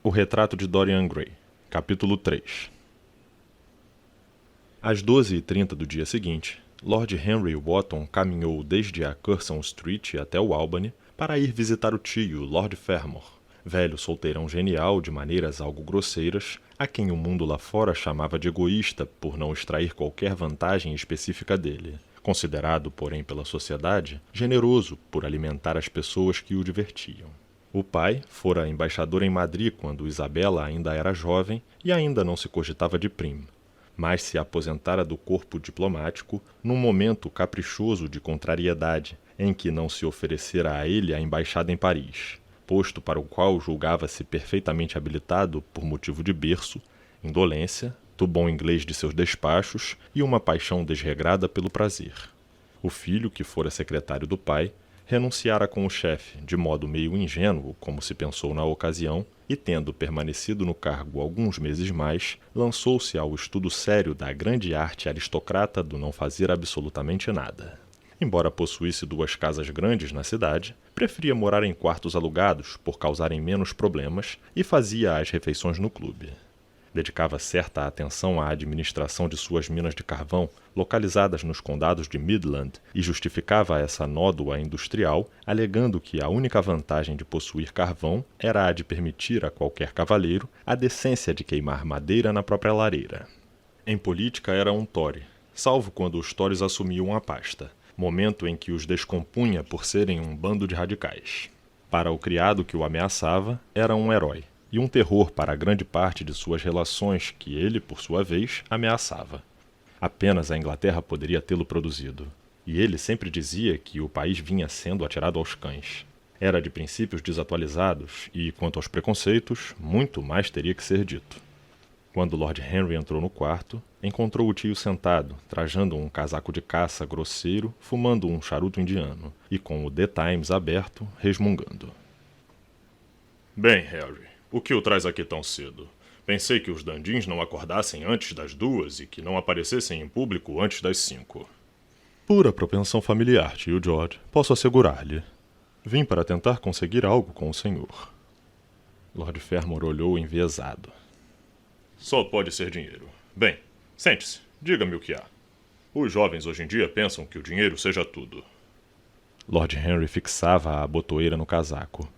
O retrato de Dorian Gray, capítulo 3. Às 12h30 do dia seguinte, Lord Henry Wotton caminhou desde a Curzon Street até o Albany para ir visitar o tio, Lord Fermor, velho solteirão genial de maneiras algo grosseiras, a quem o mundo lá fora chamava de egoísta por não extrair qualquer vantagem específica dele, considerado, porém, pela sociedade, generoso por alimentar as pessoas que o divertiam. O pai fora embaixador em Madrid quando Isabela ainda era jovem e ainda não se cogitava de primo, mas se aposentara do corpo diplomático num momento caprichoso de contrariedade em que não se oferecera a ele a embaixada em Paris, posto para o qual julgava-se perfeitamente habilitado por motivo de berço, indolência, do bom inglês de seus despachos e uma paixão desregrada pelo prazer. O filho, que fora secretário do pai, renunciara com o chefe, de modo meio ingênuo, como se pensou na ocasião, e tendo permanecido no cargo alguns meses mais, lançou-se ao estudo sério da grande arte aristocrata do não fazer absolutamente nada. Embora possuísse 2 casas grandes na cidade, preferia morar em quartos alugados por causarem menos problemas e fazia as refeições no clube. Dedicava certa atenção à administração de suas minas de carvão, localizadas nos condados de Midland, e justificava essa nódoa industrial, alegando que a única vantagem de possuir carvão era a de permitir a qualquer cavalheiro a decência de queimar madeira na própria lareira. Em política era um Tory, salvo quando os Tories assumiam a pasta, momento em que os descompunha por serem um bando de radicais. Para o criado que o ameaçava, era um herói, e um terror para a grande parte de suas relações que ele, por sua vez, ameaçava. Apenas a Inglaterra poderia tê-lo produzido, e ele sempre dizia que o país vinha sendo atirado aos cães. Era de princípios desatualizados e, quanto aos preconceitos, muito mais teria que ser dito. Quando Lord Henry entrou no quarto, encontrou o tio sentado, trajando um casaco de caça grosseiro, fumando um charuto indiano, e com o The Times aberto, resmungando. Bem, Harry, o que o traz aqui tão cedo? Pensei que os Dandins não acordassem antes das 2 e que não aparecessem em público antes das 5. Pura propensão familiar, tio George, posso assegurar-lhe. Vim para tentar conseguir algo com o senhor. Lord Fermor olhou enviesado. Só pode ser dinheiro. Bem, sente-se, diga-me o que há. Os jovens hoje em dia pensam que o dinheiro seja tudo. Lord Henry fixava a botoeira no casaco.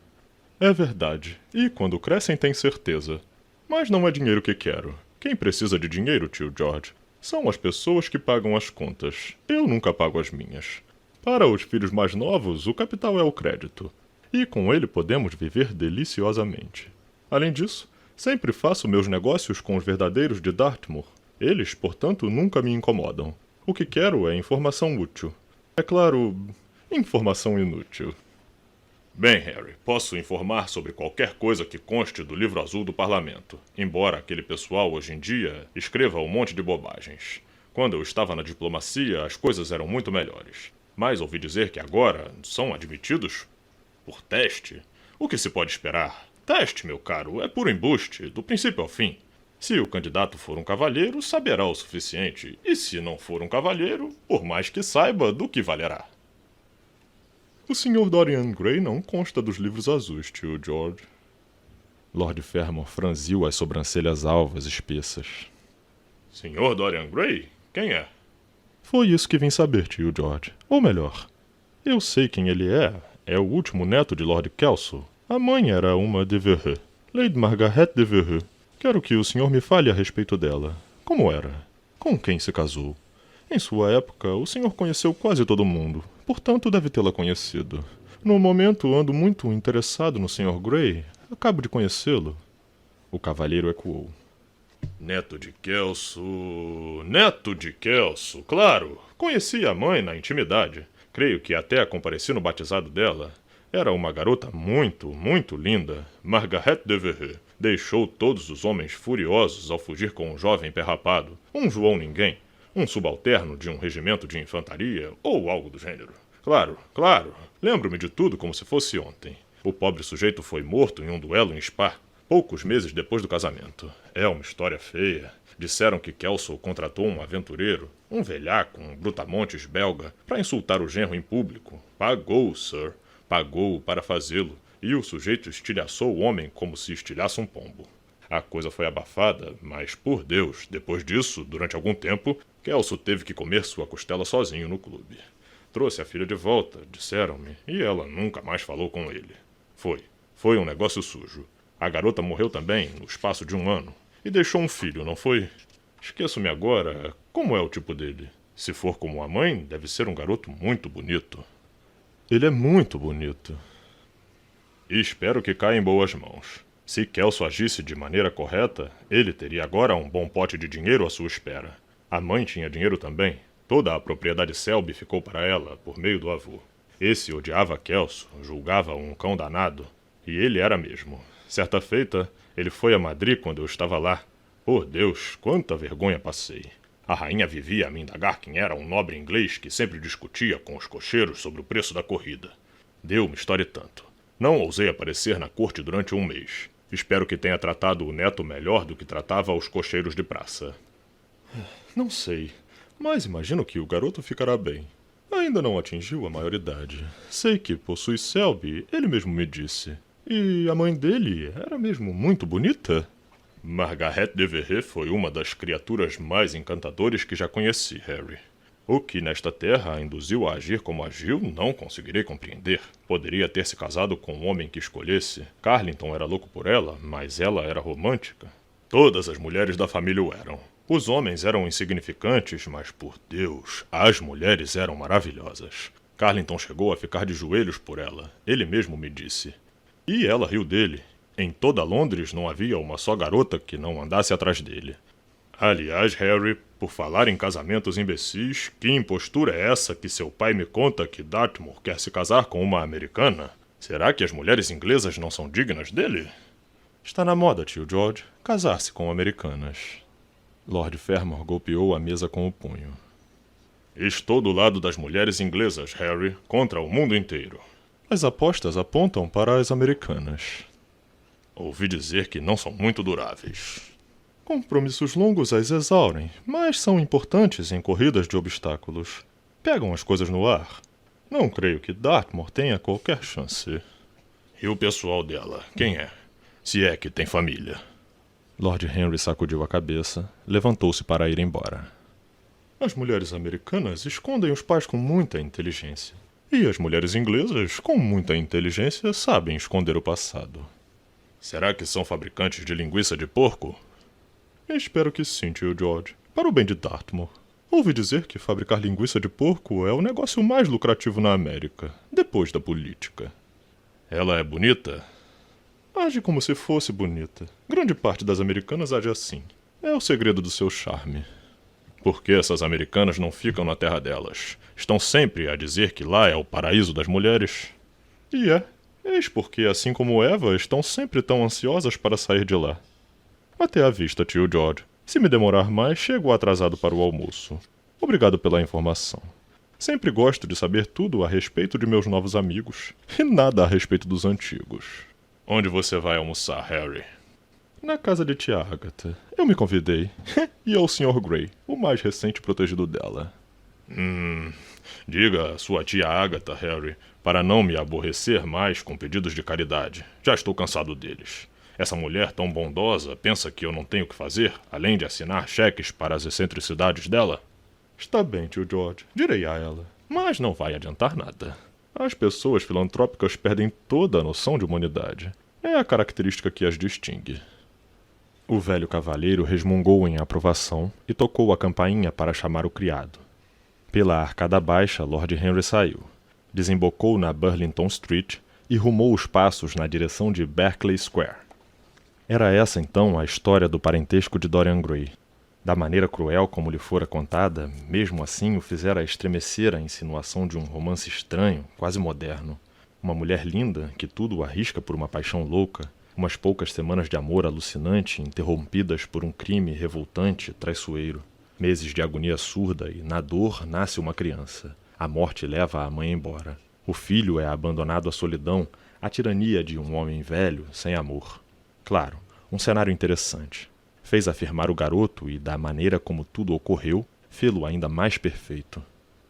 É verdade, e quando crescem têm certeza. Mas não é dinheiro que quero. Quem precisa de dinheiro, tio George, são as pessoas que pagam as contas. Eu nunca pago as minhas. Para os filhos mais novos, o capital é o crédito. E com ele podemos viver deliciosamente. Além disso, sempre faço meus negócios com os verdadeiros de Dartmoor. Eles, portanto, nunca me incomodam. O que quero é informação útil. É claro, informação inútil. Bem, Harry, posso informar sobre qualquer coisa que conste do livro azul do Parlamento, embora aquele pessoal hoje em dia escreva um monte de bobagens. Quando eu estava na diplomacia, as coisas eram muito melhores. Mas ouvi dizer que agora são admitidos por teste. O que se pode esperar? Teste, meu caro, é puro embuste, do princípio ao fim. Se o candidato for um cavalheiro, saberá o suficiente. E se não for um cavalheiro, por mais que saiba, do que valerá? O Sr. Dorian Gray não consta dos livros azuis, tio George. Lord Fermor franziu as sobrancelhas alvas espessas. Sr. Dorian Gray? Quem é? Foi isso que vim saber, tio George. Ou melhor, eu sei quem ele é. É o último neto de Lord Kelso. A mãe era uma Devereux, Lady Margaret Devereux. Quero que o senhor me fale a respeito dela. Como era? Com quem se casou? Em sua época, o senhor conheceu quase todo mundo, portanto deve tê-la conhecido. No momento, ando muito interessado no Sr. Gray. Acabo de conhecê-lo. O cavalheiro ecoou. Neto de Kelso... Neto de Kelso, claro. Conheci a mãe na intimidade. Creio que até compareci no batizado dela. Era uma garota muito, muito linda. Margaret Devereux. Deixou todos os homens furiosos ao fugir com um jovem perrapado. Um João Ninguém. Um subalterno de um regimento de infantaria, ou algo do gênero. Claro. Lembro-me de tudo como se fosse ontem. O pobre sujeito foi morto em um duelo em Spa, poucos meses depois do casamento. É uma história feia. Disseram que Kelso contratou um aventureiro, um velhaco, um brutamontes belga, para insultar o genro em público. Pagou, sir. Pagou para fazê-lo. e o sujeito estilhaçou o homem como se estilhasse um pombo. A coisa foi abafada, mas, por Deus, depois disso, durante algum tempo, Kelso teve que comer sua costela sozinho no clube. Trouxe a filha de volta, disseram-me, e ela nunca mais falou com ele. Foi um negócio sujo. A garota morreu também, no espaço de 1 ano, e deixou um filho, não foi? Esqueço-me agora como é o tipo dele. Se for como a mãe, deve ser um garoto muito bonito. Ele é muito bonito. E espero que caia em boas mãos. Se Kelso agisse de maneira correta, ele teria agora um bom pote de dinheiro à sua espera. A mãe tinha dinheiro também. Toda a propriedade Selby ficou para ela, por meio do avô. Esse odiava Kelso, julgava um cão danado. E ele era mesmo. Certa feita, ele foi a Madrid quando eu estava lá. Por Deus, quanta vergonha passei. A rainha vivia a me indagar quem era um nobre inglês que sempre discutia com os cocheiros sobre o preço da corrida. Deu-me história e tanto. Não ousei aparecer na corte durante 1 mês. Espero que tenha tratado o neto melhor do que tratava os cocheiros de praça. Não sei, mas imagino que o garoto ficará bem. Ainda não atingiu a maioridade. Sei que possui Selby, ele mesmo me disse. E a mãe dele era mesmo muito bonita? Margaret de Verret foi uma das criaturas mais encantadoras que já conheci, Harry. O que nesta terra a induziu a agir como agiu, não conseguirei compreender. Poderia ter se casado com um homem que escolhesse. Carlington era louco por ela, mas ela era romântica. Todas as mulheres da família o eram. Os homens eram insignificantes, mas, por Deus, as mulheres eram maravilhosas. Carlington chegou a ficar de joelhos por ela, ele mesmo me disse. E ela riu dele. Em toda Londres não havia uma só garota que não andasse atrás dele. Aliás, Harry, por falar em casamentos imbecis, que impostura é essa que seu pai me conta que Dartmoor quer se casar com uma americana? Será que as mulheres inglesas não são dignas dele? Está na moda, tio George, casar-se com americanas. Lord Fermor golpeou a mesa com o punho. Estou do lado das mulheres inglesas, Harry, contra o mundo inteiro. As apostas apontam para as americanas. Ouvi dizer que não são muito duráveis. Compromissos longos as exaurem, mas são importantes em corridas de obstáculos. Pegam as coisas no ar. Não creio que Dartmoor tenha qualquer chance. E o pessoal dela, quem é? Se é que tem família. Lord Henry sacudiu a cabeça, levantou-se para ir embora. As mulheres americanas escondem os pais com muita inteligência. E as mulheres inglesas, com muita inteligência, sabem esconder o passado. Será que são fabricantes de linguiça de porco? Espero que sim, tio George. Para o bem de Dartmoor. Ouvi dizer que fabricar linguiça de porco é o negócio mais lucrativo na América, depois da política. Ela é bonita? Age como se fosse bonita. Grande parte das americanas age assim. É o segredo do seu charme. Por que essas americanas não ficam na terra delas? Estão sempre a dizer que lá é o paraíso das mulheres. E eis porque, assim como Eva, estão sempre tão ansiosas para sair de lá. Até à vista, tio George. Se me demorar mais, chego atrasado para o almoço. Obrigado pela informação. Sempre gosto de saber tudo a respeito de meus novos amigos, e nada a respeito dos antigos. Onde você vai almoçar, Harry? Na casa de tia Agatha. Eu me convidei. E ao Sr. Grey, o mais recente protegido dela. Diga à sua tia Agatha, Harry, para não me aborrecer mais com pedidos de caridade. Já estou cansado deles. Essa mulher tão bondosa pensa que eu não tenho o que fazer, além de assinar cheques para as excentricidades dela? Está bem, tio George. Direi a ela. Mas não vai adiantar nada. As pessoas filantrópicas perdem toda a noção de humanidade. É a característica que as distingue. O velho cavalheiro resmungou em aprovação e tocou a campainha para chamar o criado. Pela arcada baixa, Lord Henry saiu. Desembocou na Burlington Street e rumou os passos na direção de Berkeley Square. Era essa, então, a história do parentesco de Dorian Gray. Da maneira cruel como lhe fora contada, mesmo assim o fizera estremecer a insinuação de um romance estranho, quase moderno. Uma mulher linda, que tudo arrisca por uma paixão louca, umas poucas semanas de amor alucinante, interrompidas por um crime revoltante, traiçoeiro. Meses de agonia surda e, na dor, nasce uma criança. A morte leva a mãe embora. O filho é abandonado à solidão, à tirania de um homem velho, sem amor. Claro, um cenário interessante. Fez afirmar o garoto e, da maneira como tudo ocorreu, fê-lo ainda mais perfeito.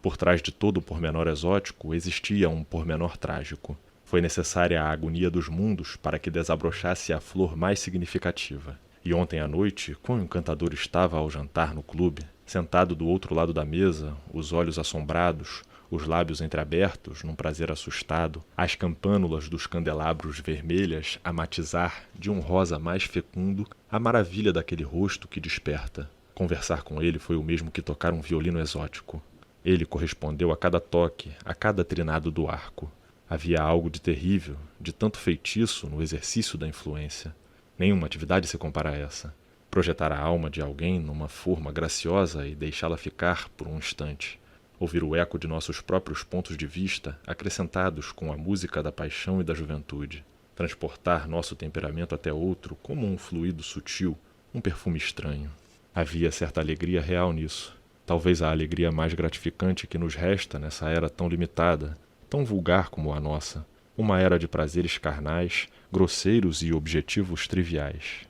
Por trás de todo o pormenor exótico existia um pormenor trágico. Foi necessária a agonia dos mundos para que desabrochasse a flor mais significativa. E ontem à noite, quão encantador estava ao jantar no clube, sentado do outro lado da mesa, os olhos assombrados, os lábios entreabertos num prazer assustado, as campânulas dos candelabros vermelhas a matizar de um rosa mais fecundo a maravilha daquele rosto que desperta. Conversar com ele foi o mesmo que tocar um violino exótico. Ele correspondeu a cada toque, a cada trinado do arco. Havia algo de terrível, de tanto feitiço no exercício da influência. Nenhuma atividade se compara a essa. Projetar a alma de alguém numa forma graciosa e deixá-la ficar por um instante. Ouvir o eco de nossos próprios pontos de vista acrescentados com a música da paixão e da juventude. Transportar nosso temperamento até outro como um fluido sutil, um perfume estranho. Havia certa alegria real nisso. Talvez a alegria mais gratificante que nos resta nessa era tão limitada, tão vulgar como a nossa. Uma era de prazeres carnais, grosseiros e objetivos triviais.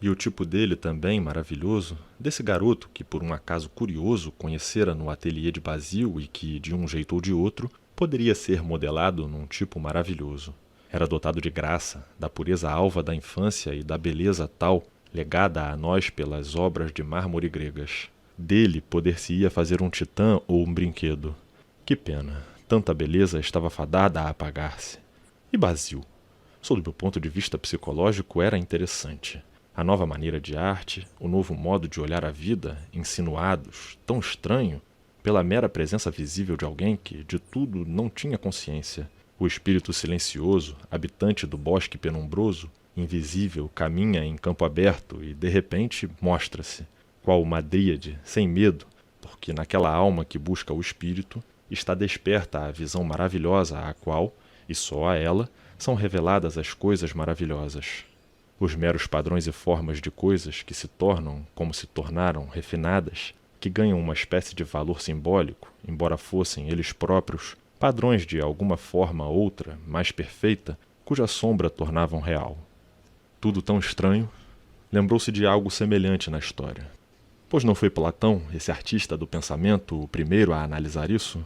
E o tipo dele também maravilhoso, desse garoto que por um acaso curioso conhecera no ateliê de Basil e que, de um jeito ou de outro, poderia ser modelado num tipo maravilhoso. Era dotado de graça, da pureza alva da infância e da beleza tal, legada a nós pelas obras de mármore gregas. Dele poder-se-ia fazer um titã ou um brinquedo. Que pena, tanta beleza estava fadada a apagar-se. E Basil? Sob o ponto de vista psicológico, era interessante. A nova maneira de arte, o novo modo de olhar a vida, insinuados, tão estranho, pela mera presença visível de alguém que, de tudo, não tinha consciência. O espírito silencioso, habitante do bosque penumbroso, invisível, caminha em campo aberto e, de repente, mostra-se, qual uma dríade, sem medo, porque naquela alma que busca o espírito está desperta a visão maravilhosa à qual, e só a ela, são reveladas as coisas maravilhosas. Os meros padrões e formas de coisas que se tornam, como se tornaram, refinadas, que ganham uma espécie de valor simbólico, embora fossem eles próprios padrões de alguma forma outra, mais perfeita, cuja sombra tornavam real. Tudo tão estranho, lembrou-se de algo semelhante na história. Pois não foi Platão, esse artista do pensamento, o primeiro a analisar isso?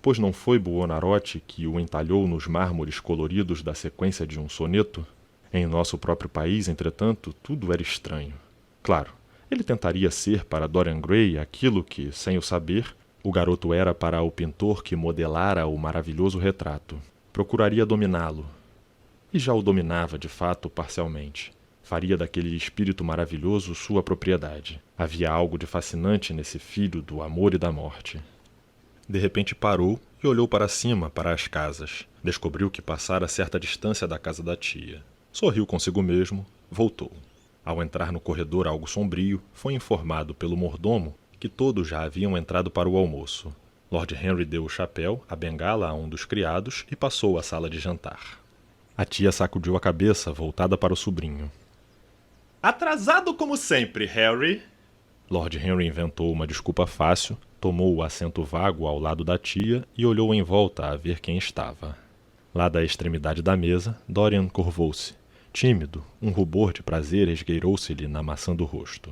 Pois não foi Buonarroti que o entalhou nos mármores coloridos da sequência de um soneto? Em nosso próprio país, entretanto, tudo era estranho. Claro, ele tentaria ser para Dorian Gray aquilo que, sem o saber, o garoto era para o pintor que modelara o maravilhoso retrato. Procuraria dominá-lo. E já o dominava, de fato, parcialmente. Faria daquele espírito maravilhoso sua propriedade. Havia algo de fascinante nesse filho do amor e da morte. De repente parou e olhou para cima, para as casas. Descobriu que passara certa distância da casa da tia. Sorriu consigo mesmo, voltou. Ao entrar no corredor algo sombrio, foi informado pelo mordomo que todos já haviam entrado para o almoço. Lord Henry deu o chapéu, a bengala a um dos criados e passou à sala de jantar. A tia sacudiu a cabeça, voltada para o sobrinho. Atrasado como sempre, Harry. Lord Henry inventou uma desculpa fácil, tomou o assento vago ao lado da tia e olhou em volta a ver quem estava. Lá da extremidade da mesa, Dorian curvou-se. Tímido, um rubor de prazer esgueirou-se-lhe na maçã do rosto.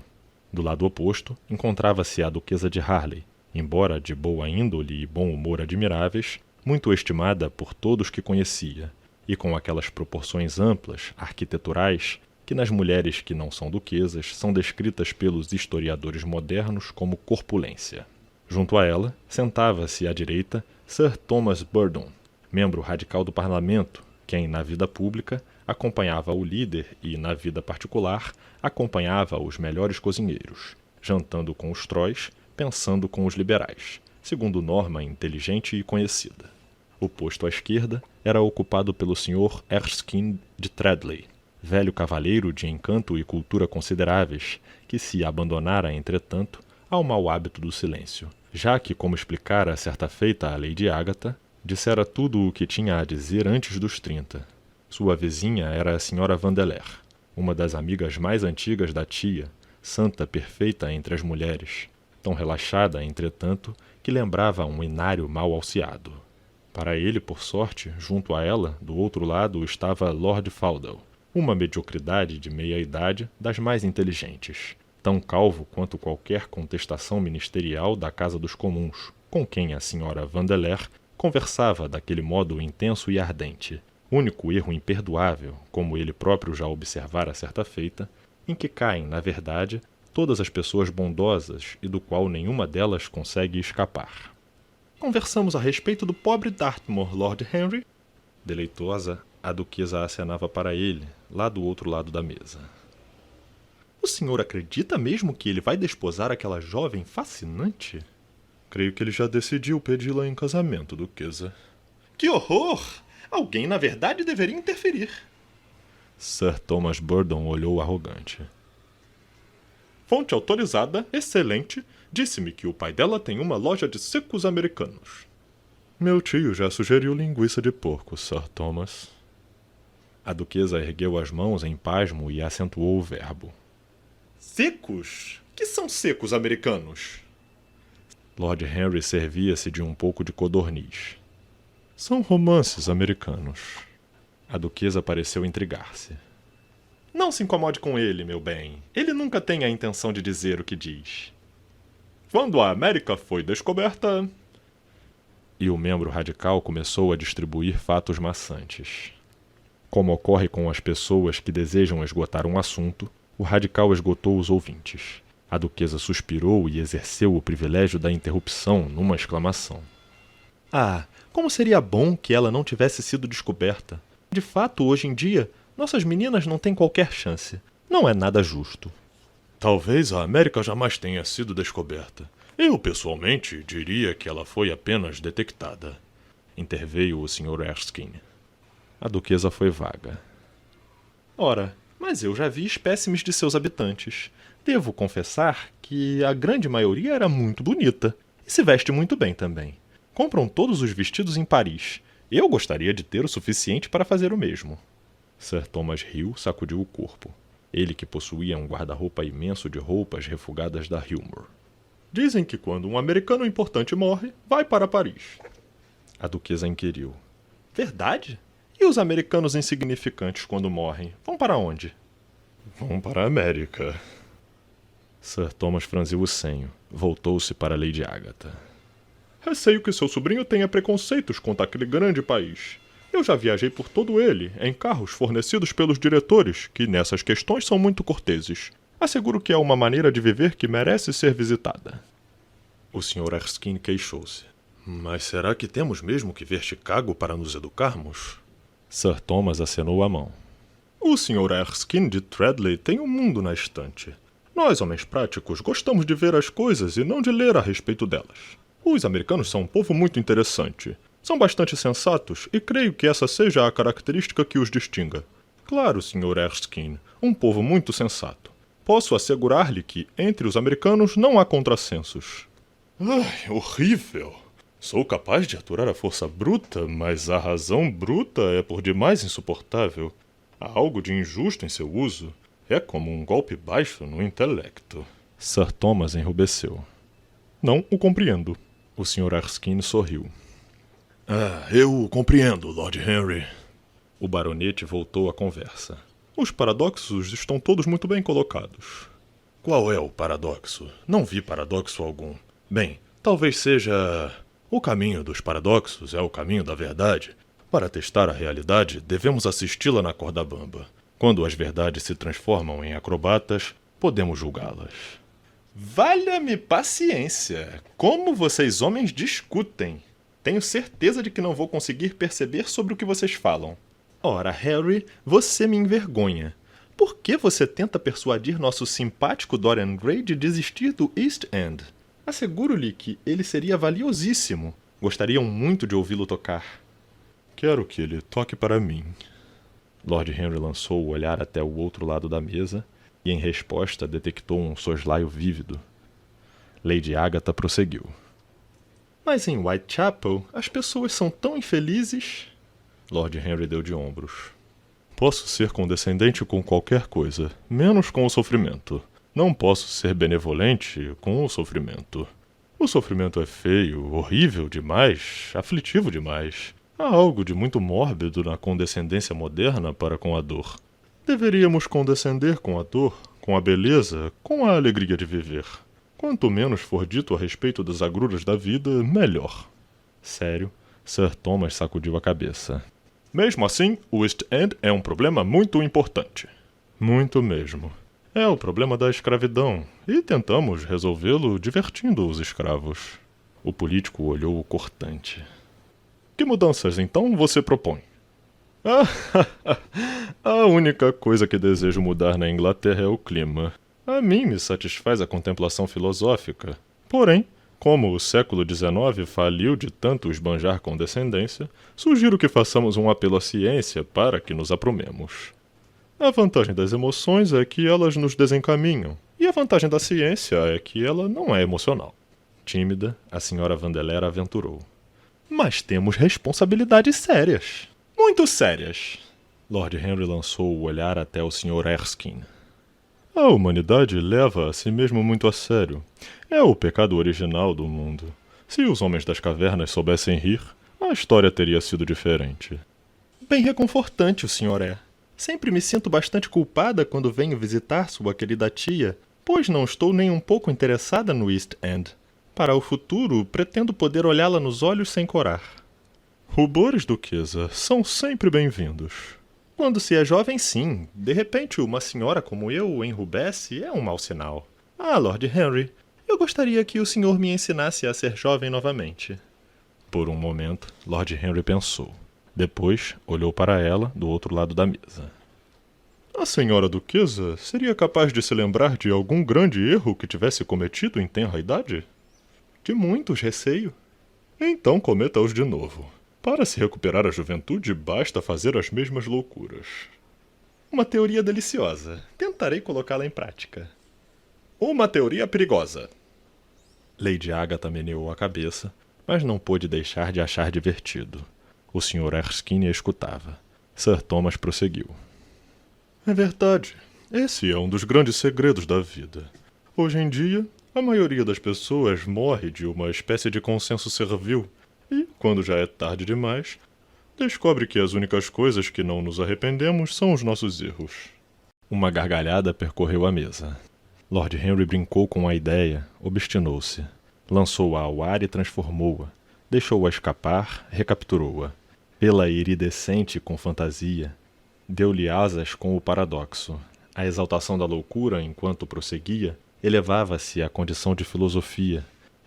Do lado oposto, encontrava-se a duquesa de Harley, embora de boa índole e bom humor admiráveis, muito estimada por todos que conhecia, e com aquelas proporções amplas, arquiteturais, que nas mulheres que não são duquesas são descritas pelos historiadores modernos como corpulência. Junto a ela, sentava-se à direita Sir Thomas Burdon, membro radical do parlamento, quem, na vida pública, acompanhava o líder e, na vida particular, acompanhava os melhores cozinheiros, jantando com os Trois, pensando com os liberais, segundo norma inteligente e conhecida. O posto à esquerda era ocupado pelo Sr. Erskine de Treadley, velho cavalheiro de encanto e cultura consideráveis, que se abandonara, entretanto, ao mau hábito do silêncio, já que, como explicara certa feita a Lady Agatha, dissera tudo o que tinha a dizer antes dos 30. Sua vizinha era a Sra. Vandeleur, uma das amigas mais antigas da tia, santa perfeita entre as mulheres, tão relaxada, entretanto, que lembrava um inário mal alceado. Para ele, por sorte, junto a ela, do outro lado, estava Lord Faldell, uma mediocridade de meia-idade das mais inteligentes, tão calvo quanto qualquer contestação ministerial da Casa dos Comuns, com quem a Sra. Vandeleur conversava daquele modo intenso e ardente, Único erro imperdoável, como ele próprio já observara certa feita, em que caem, na verdade, todas as pessoas bondosas e do qual nenhuma delas consegue escapar. Conversamos a respeito do pobre Dartmoor, Lord Henry. Deleitosa, a duquesa acenava para ele, lá do outro lado da mesa. O senhor acredita mesmo que ele vai desposar aquela jovem fascinante? Creio que ele já decidiu pedi-la em casamento, duquesa. Que horror! Alguém, na verdade, deveria interferir. Sir Thomas Burdon olhou arrogante. Fonte autorizada, excelente, disse-me que o pai dela tem uma loja de secos americanos. Meu tio já sugeriu linguiça de porco, Sir Thomas. A duquesa ergueu as mãos em pasmo e acentuou o verbo. Secos? Que são secos americanos? Lord Henry servia-se de um pouco de codorniz. São romances americanos. A duquesa pareceu intrigar-se. Não se incomode com ele, meu bem. Ele nunca tem a intenção de dizer o que diz. Quando a América foi descoberta... E o membro radical começou a distribuir fatos maçantes. Como ocorre com as pessoas que desejam esgotar um assunto, o radical esgotou os ouvintes. A duquesa suspirou e exerceu o privilégio da interrupção numa exclamação. Ah, como seria bom que ela não tivesse sido descoberta. De fato, hoje em dia, nossas meninas não têm qualquer chance. Não é nada justo. Talvez a América jamais tenha sido descoberta. Eu, pessoalmente, diria que ela foi apenas detectada. Interveio o Sr. Erskine. A duquesa foi vaga. Ora, mas eu já vi espécimes de seus habitantes. Devo confessar que a grande maioria era muito bonita. E se veste muito bem também. Compram todos os vestidos em Paris. Eu gostaria de ter o suficiente para fazer o mesmo. Sir Thomas riu, sacudiu o corpo. Ele que possuía um guarda-roupa imenso de roupas refugadas da Hilmore. Dizem que quando um americano importante morre, vai para Paris. A duquesa inquiriu. Verdade? E os americanos insignificantes, quando morrem, vão para onde? Vão para a América. Sir Thomas franziu o senho. Voltou-se para Lady Agatha. Receio que seu sobrinho tenha preconceitos contra aquele grande país. Eu já viajei por todo ele, em carros fornecidos pelos diretores, que nessas questões são muito corteses. Asseguro que é uma maneira de viver que merece ser visitada. O Sr. Erskine queixou-se. Mas será que temos mesmo que ver Chicago para nos educarmos? Sir Thomas acenou a mão. O Sr. Erskine de Treadley tem um mundo na estante. Nós, homens práticos, gostamos de ver as coisas e não de ler a respeito delas. Os americanos são um povo muito interessante. São bastante sensatos e creio que essa seja a característica que os distinga. Claro, Sr. Erskine, um povo muito sensato. Posso assegurar-lhe que, entre os americanos, não há contrassensos. Ai, horrível! Sou capaz de aturar a força bruta, mas a razão bruta é por demais insuportável. Há algo de injusto em seu uso. É como um golpe baixo no intelecto. Sir Thomas enrubesceu. Não o compreendo. O Sr. Erskine sorriu. Ah, eu o compreendo, Lord Henry. O baronete voltou à conversa. Os paradoxos estão todos muito bem colocados. Qual é o paradoxo? Não vi paradoxo algum. Bem, talvez seja... O caminho dos paradoxos é o caminho da verdade. Para testar a realidade, devemos assisti-la na corda bamba. Quando as verdades se transformam em acrobatas, podemos julgá-las. Valha-me paciência! Como vocês homens discutem! Tenho certeza de que não vou conseguir perceber sobre o que vocês falam. Ora, Harry, você me envergonha. Por que você tenta persuadir nosso simpático Dorian Gray de desistir do East End? Asseguro-lhe que ele seria valiosíssimo. Gostariam muito de ouvi-lo tocar. Quero que ele toque para mim. Lord Henry lançou o olhar até o outro lado da mesa e, em resposta, detectou um soslaio vívido. Lady Agatha prosseguiu. Mas em Whitechapel, as pessoas são tão infelizes... Lord Henry deu de ombros. Posso ser condescendente com qualquer coisa, menos com o sofrimento. Não posso ser benevolente com o sofrimento. O sofrimento é feio, horrível demais, aflitivo demais. Há algo de muito mórbido na condescendência moderna para com a dor. Deveríamos condescender com a dor, com a beleza, com a alegria de viver. Quanto menos for dito a respeito das agruras da vida, melhor. Sério, Sir Thomas sacudiu a cabeça. Mesmo assim, o East End é um problema muito importante. Muito mesmo. É o problema da escravidão, e tentamos resolvê-lo divertindo os escravos. O político olhou cortante. Que mudanças, então, você propõe? A única coisa que desejo mudar na Inglaterra é o clima. A mim me satisfaz a contemplação filosófica. Porém, como o século XIX faliu de tanto esbanjar condescendência, sugiro que façamos um apelo à ciência para que nos aprumemos. A vantagem das emoções é que elas nos desencaminham, e a vantagem da ciência é que ela não é emocional. Tímida, a senhora Vandeleur aventurou. Mas temos responsabilidades sérias. Muito sérias. Lord Henry lançou o olhar até o Sr. Erskine. A humanidade leva a si mesmo muito a sério. É o pecado original do mundo. Se os homens das cavernas soubessem rir, a história teria sido diferente. Bem reconfortante o senhor é. Sempre me sinto bastante culpada quando venho visitar sua querida tia, pois não estou nem um pouco interessada no East End. Para o futuro, pretendo poder olhá-la nos olhos sem corar. Rubores, duquesa, são sempre bem-vindos. Quando se é jovem, sim. De repente, uma senhora como eu enrubesce é um mau sinal. Ah, Lord Henry, eu gostaria que o senhor me ensinasse a ser jovem novamente. Por um momento, Lord Henry pensou. Depois, olhou para ela, do outro lado da mesa. A senhora duquesa seria capaz de se lembrar de algum grande erro que tivesse cometido em tenra idade? De muitos, receio. Então cometa-os de novo. Para se recuperar a juventude, basta fazer as mesmas loucuras. Uma teoria deliciosa. Tentarei colocá-la em prática. Uma teoria perigosa. Lady Agatha meneou a cabeça, mas não pôde deixar de achar divertido. O Sr. Erskine escutava. Sir Thomas prosseguiu. É verdade. Esse é um dos grandes segredos da vida. Hoje em dia, a maioria das pessoas morre de uma espécie de consenso servil e, quando já é tarde demais, descobre que as únicas coisas que não nos arrependemos são os nossos erros. Uma gargalhada percorreu a mesa. Lord Henry brincou com a ideia, obstinou-se. Lançou-a ao ar e transformou-a. Deixou-a escapar, recapturou-a. Pela iridescente com fantasia, deu-lhe asas com o paradoxo. A exaltação da loucura, enquanto prosseguia, elevava-se à condição de filosofia,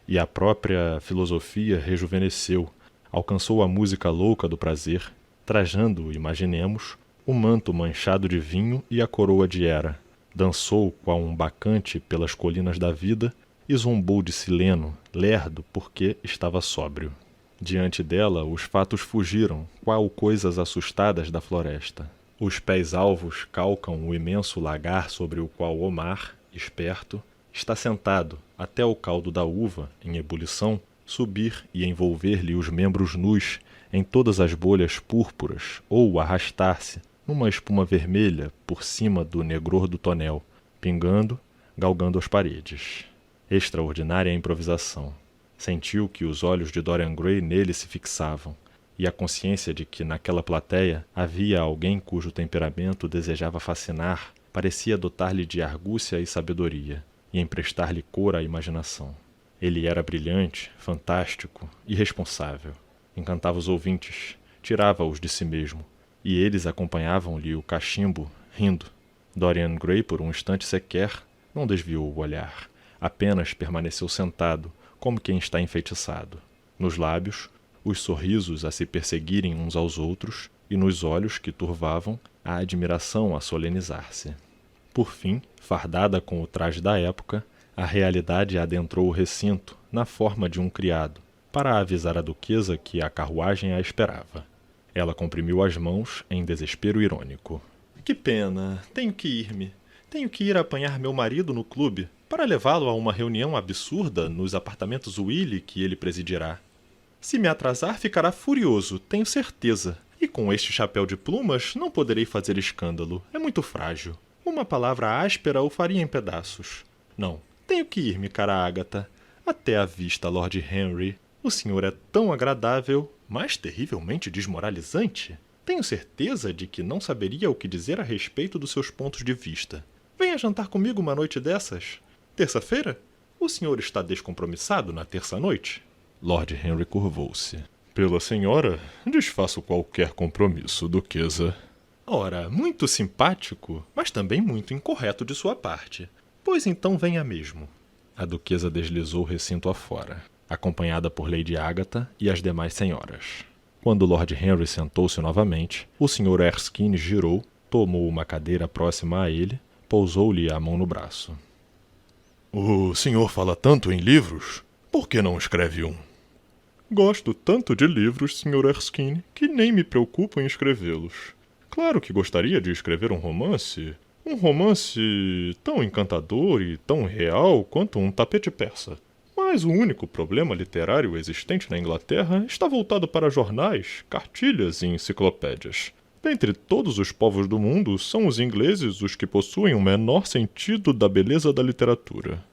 e a própria filosofia rejuvenesceu, alcançou a música louca do prazer, trajando, imaginemos, o manto manchado de vinho e a coroa de Hera. Dançou qual um bacante pelas colinas da vida e zombou de Sileno, lerdo porque estava sóbrio. Diante dela, os fatos fugiram, qual coisas assustadas da floresta. Os pés alvos calcam o imenso lagar sobre o qual Omar, esperto, está sentado, até o caldo da uva, em ebulição, subir e envolver-lhe os membros nus em todas as bolhas púrpuras, ou arrastar-se, numa espuma vermelha, por cima do negror do tonel, pingando, galgando as paredes. Extraordinária improvisação. Sentiu que os olhos de Dorian Gray nele se fixavam, e a consciência de que naquela plateia havia alguém cujo temperamento desejava fascinar parecia dotar-lhe de argúcia e sabedoria, e emprestar-lhe cor à imaginação. Ele era brilhante, fantástico, irresponsável. Encantava os ouvintes, tirava-os de si mesmo, e eles acompanhavam-lhe o cachimbo, rindo. Dorian Gray, por um instante sequer, não desviou o olhar. Apenas permaneceu sentado, como quem está enfeitiçado. Nos lábios, os sorrisos a se perseguirem uns aos outros, e nos olhos que turvavam, a admiração a solenizar-se. Por fim, fardada com o traje da época, a realidade adentrou o recinto, na forma de um criado, para avisar a duquesa que a carruagem a esperava. Ela comprimiu as mãos em desespero irônico. Que pena, tenho que ir-me. Tenho que ir apanhar meu marido no clube, para levá-lo a uma reunião absurda nos apartamentos Willy que ele presidirá. Se me atrasar, ficará furioso, tenho certeza. E com este chapéu de plumas, não poderei fazer escândalo. É muito frágil. Uma palavra áspera o faria em pedaços. Não, tenho que ir-me, cara Agatha. Até a vista, Lord Henry. O senhor é tão agradável, mas terrivelmente desmoralizante. Tenho certeza de que não saberia o que dizer a respeito dos seus pontos de vista. Venha jantar comigo uma noite dessas. Terça-feira? O senhor está descompromissado na terça-noite? Lord Henry curvou-se. Pela senhora, desfaço qualquer compromisso, duquesa. Ora, muito simpático, mas também muito incorreto de sua parte. Pois então venha mesmo. A duquesa deslizou o recinto afora, acompanhada por Lady Agatha e as demais senhoras. Quando Lord Henry sentou-se novamente, o Sr. Erskine girou, tomou uma cadeira próxima a ele, pousou-lhe a mão no braço. O senhor fala tanto em livros? Por que não escreve um? Gosto tanto de livros, Sr. Erskine, que nem me preocupo em escrevê-los. Claro que gostaria de escrever um romance tão encantador e tão real quanto um tapete persa. Mas o único problema literário existente na Inglaterra está voltado para jornais, cartilhas e enciclopédias. Dentre todos os povos do mundo, são os ingleses os que possuem o menor sentido da beleza da literatura.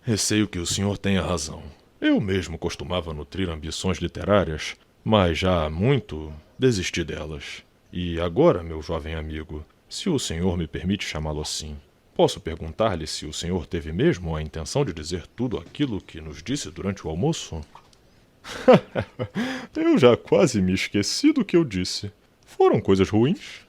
Receio que o senhor tenha razão. Eu mesmo costumava nutrir ambições literárias, mas já há muito desisti delas. E agora, meu jovem amigo, se o senhor me permite chamá-lo assim, posso perguntar-lhe se o senhor teve mesmo a intenção de dizer tudo aquilo que nos disse durante o almoço? Eu já quase me esqueci do que eu disse. Foram coisas ruins?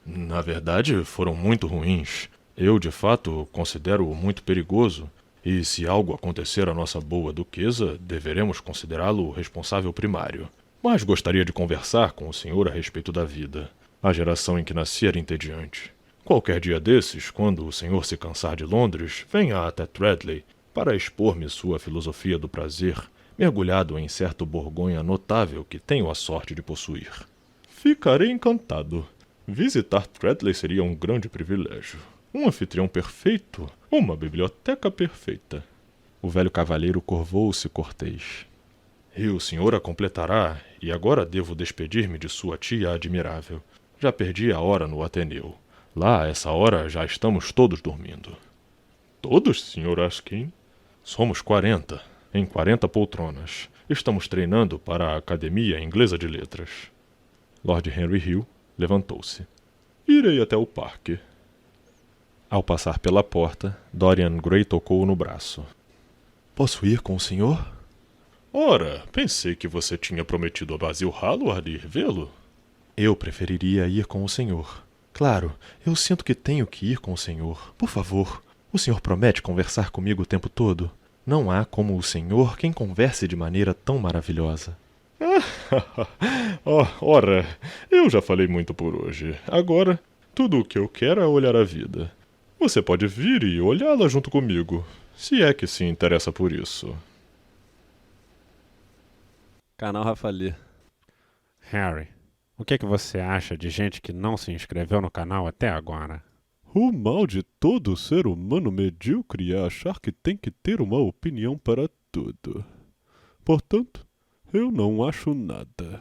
Na verdade, foram muito ruins. Eu, de fato, considero-o muito perigoso. E se algo acontecer à nossa boa duquesa, deveremos considerá-lo o responsável primário. Mas gostaria de conversar com o senhor a respeito da vida. A geração em que nasci era entediante. Qualquer dia desses, quando o senhor se cansar de Londres, venha até Treadley para expor-me sua filosofia do prazer, mergulhado em certo Borgonha notável que tenho a sorte de possuir. Ficarei encantado. Visitar Treadley seria um grande privilégio. Um anfitrião perfeito, uma biblioteca perfeita. O velho cavalheiro curvou-se cortês. E o senhor a completará, e agora devo despedir-me de sua tia admirável. Já perdi a hora no Ateneu. Lá, a essa hora, já estamos todos dormindo. Todos, Sr. Erskine? Somos 40, em 40 poltronas. Estamos treinando para a Academia Inglesa de Letras. Lord Henry Hill levantou-se. Irei até o parque. Ao passar pela porta, Dorian Gray tocou-o no braço. Posso ir com o senhor? Ora, pensei que você tinha prometido a Basil Hallward ir vê-lo. Eu preferiria ir com o senhor. Claro, eu sinto que tenho que ir com o senhor. Por favor, o senhor promete conversar comigo o tempo todo? Não há como o senhor quem converse de maneira tão maravilhosa. Ora, eu já falei muito por hoje. Agora, tudo o que eu quero é olhar a vida. Você pode vir e olhá-la junto comigo, se é que se interessa por isso. Canal Rafali. Harry, o que você acha de gente que não se inscreveu no canal até agora? O mal de todo ser humano medíocre é achar que tem que ter uma opinião para tudo. Portanto, eu não acho nada.